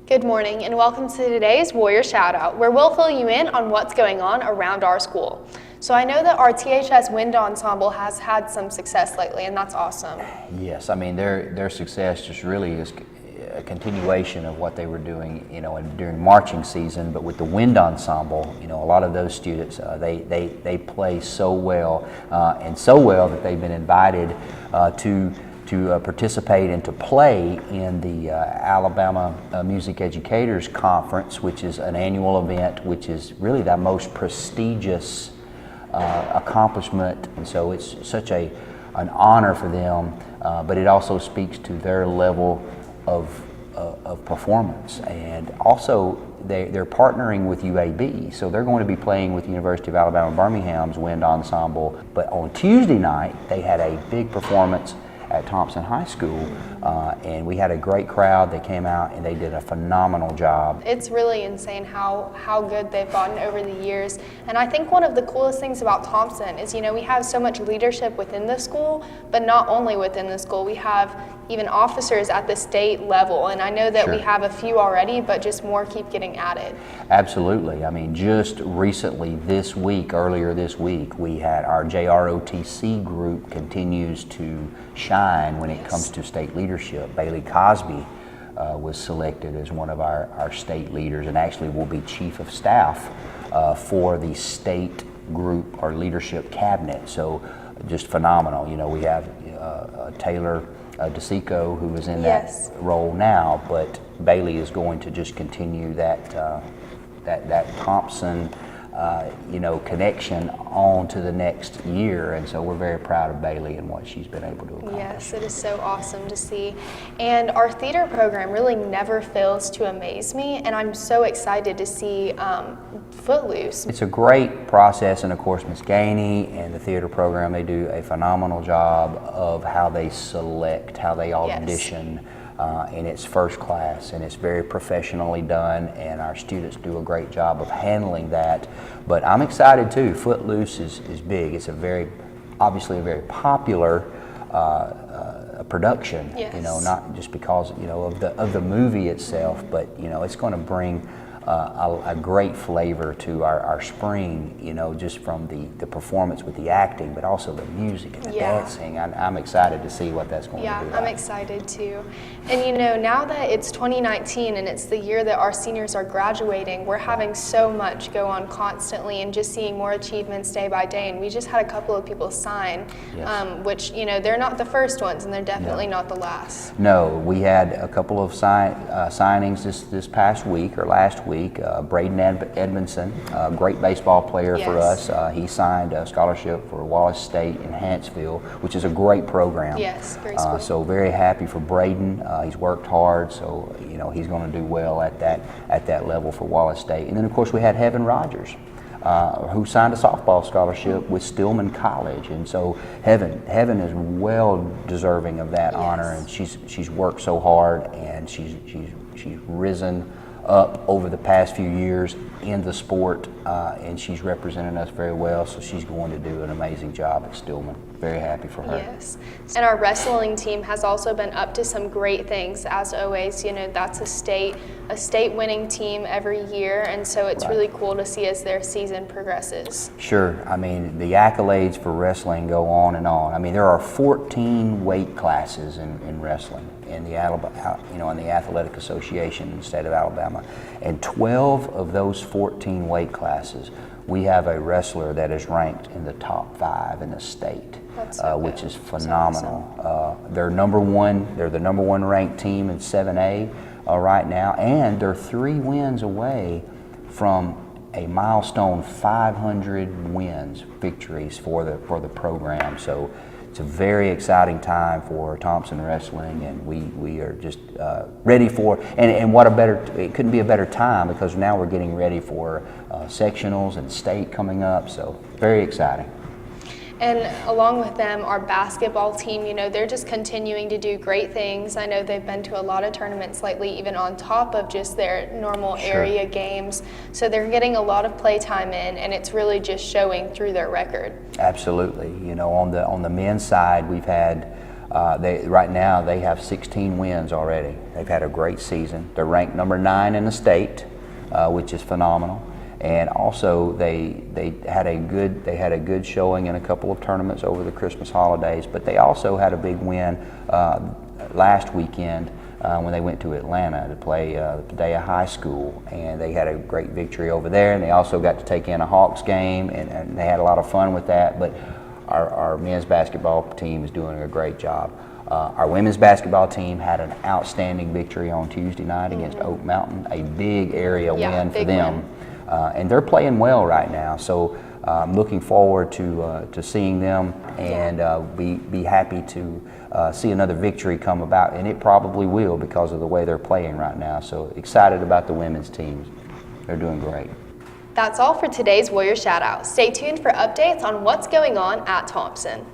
Good morning and welcome to today's Warrior Shoutout, where we'll fill you in on what's going on around our school. So I know that our THS Wind Ensemble has had some success lately, and that's awesome. Yes, I mean their success just really is a continuation of what they were doing, during marching season. But with the Wind Ensemble, a lot of those students they play so well, and so well that they've been invited to participate and to play in the Alabama Music Educators Conference, which is an annual event, which is really the most prestigious accomplishment. And so it's such an honor for them, but it also speaks to their level of performance. And also they're partnering with UAB, so they're going to be playing with the University of Alabama Birmingham's Wind Ensemble. But on Tuesday night, they had a big performance at Thompson High School, and we had a great crowd. They came out and they did a phenomenal job. It's really insane how good they've gotten over the years. And I think one of the coolest things about Thompson is, we have so much leadership within the school, but not only within the school. We have even officers at the state level, and I know that we have a few already, but just more keep getting added. Absolutely. I mean, just recently earlier this week, we had our JROTC group continues to shine when it comes to state leadership. Bailey Cosby was selected as one of our state leaders, and actually will be chief of staff for the state group or leadership cabinet. So just phenomenal. We have Taylor DeSico, who is in that role now, but Bailey is going to just continue that Thompson connection on to the next year. And so we're very proud of Bailey and what she's been able to accomplish. Yes, it is so awesome to see. And our theater program really never fails to amaze me, and I'm so excited to see Footloose. It's a great process, and of course Ms. Gainey and the theater program, they do a phenomenal job of how they select, how they audition. And it's first class, and it's very professionally done, and our students do a great job of handling that. But I'm excited too. Footloose is big. It's obviously a very popular production. Not just because of the movie itself, but it's going to bring a great flavor to our spring, just from the performance with the acting, but also the music and the dancing. I'm excited to see what that's going to be like. I'm excited too. And now that it's 2019 and it's the year that our seniors are graduating, we're having so much go on constantly and just seeing more achievements day by day. And we just had a couple of people sign, which, they're not the first ones, and they're definitely not the last. No, we had a couple of signings this past week or last week. Braden Edmondson, a great baseball player for us. He signed a scholarship for Wallace State in Huntsville, which is a great program. Yes, very cool. So very happy for Braden. He's worked hard, so he's going to do well at that level for Wallace State. And then of course we had Heaven Rogers, who signed a softball scholarship with Stillman College, and so Heaven is well deserving of that honor, and she's worked so hard, and she's risen up over the past few years in the sport, and she's represented us very well, so she's going to do an amazing job at Stillman. Very happy for her. Yes, and our wrestling team has also been up to some great things, as always. That's a state winning team every year, and so it's really cool to see as their season progresses. Sure. I mean, the accolades for wrestling go on and on. I mean, there are 14 weight classes in wrestling in the in the Athletic Association in the state of Alabama, and 12 of those 14 weight classes, we have a wrestler that is ranked in the top 5 in the state, which is phenomenal. Awesome. They're the number one ranked team in 7A right now, and they're 3 wins away from a milestone 500 victories for the program. So it's a very exciting time for Thompson Wrestling, and we are just ready for, and it couldn't be a better time, because now we're getting ready for sectionals and state coming up, so very exciting. And along with them, our basketball team, they're just continuing to do great things. I know they've been to a lot of tournaments lately, even on top of just their normal area games. So they're getting a lot of play time in, and it's really just showing through their record. Absolutely. On the men's side, we've had Right now they have 16 wins already. They've had a great season. They're ranked number 9 in the state, which is phenomenal. And also they had a good showing in a couple of tournaments over the Christmas holidays. But they also had a big win last weekend when they went to Atlanta to play Padilla High School, and they had a great victory over there. And they also got to take in a Hawks game, and they had a lot of fun with that. But our men's basketball team is doing a great job. Our women's basketball team had an outstanding victory on Tuesday night against Oak Mountain, a big area win for them. And they're playing well right now, so I'm looking forward to seeing them, and be happy to see another victory come about, and it probably will because of the way they're playing right now. So excited about the women's teams. They're doing great. That's all for today's Warrior Shoutout. Stay tuned for updates on what's going on at Thompson.